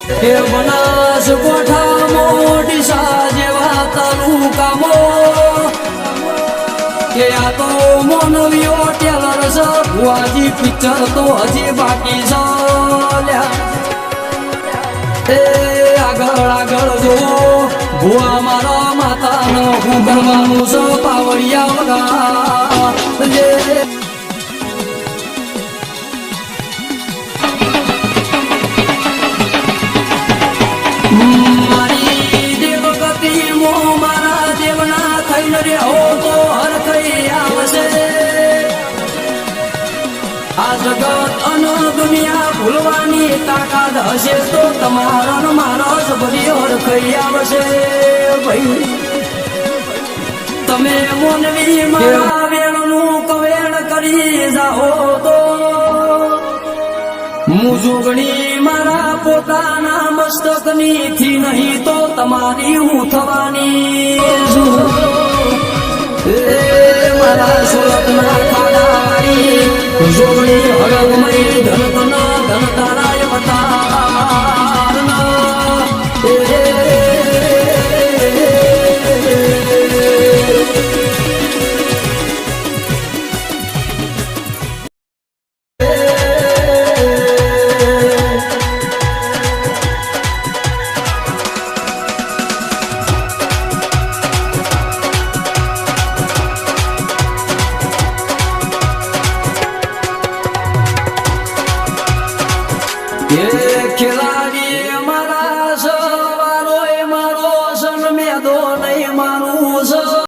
હે બનાસ કોઠા મોટી જેવા તાલુકામો કે આ તો મોનવીઓ ટેલર છે ભુવાજી પિક્ચર તો હજી બાકી છે આગળ આગળ જો ભુવા મારા માતાનો હું કરવાનું છે પાવડિયા વગા મારી દેવગતિ મો મારા દેવના થઈને રે હો તો હર કઈ આવશે આ જગત અને દુનિયા ભૂલવાની તાકાત હશે તો તમારો મારો જ બધી હર કઈ આવશે ભાઈ તમે મોનવી મારા વેણનું કવેણ કરી જાઓ તો મુજોગણી મારા પોતાના મસ્તકની થી નહીં તો તમારી હું થવાની મારા સુરતના ખાડાવાળી જોગણી હળગમય ધન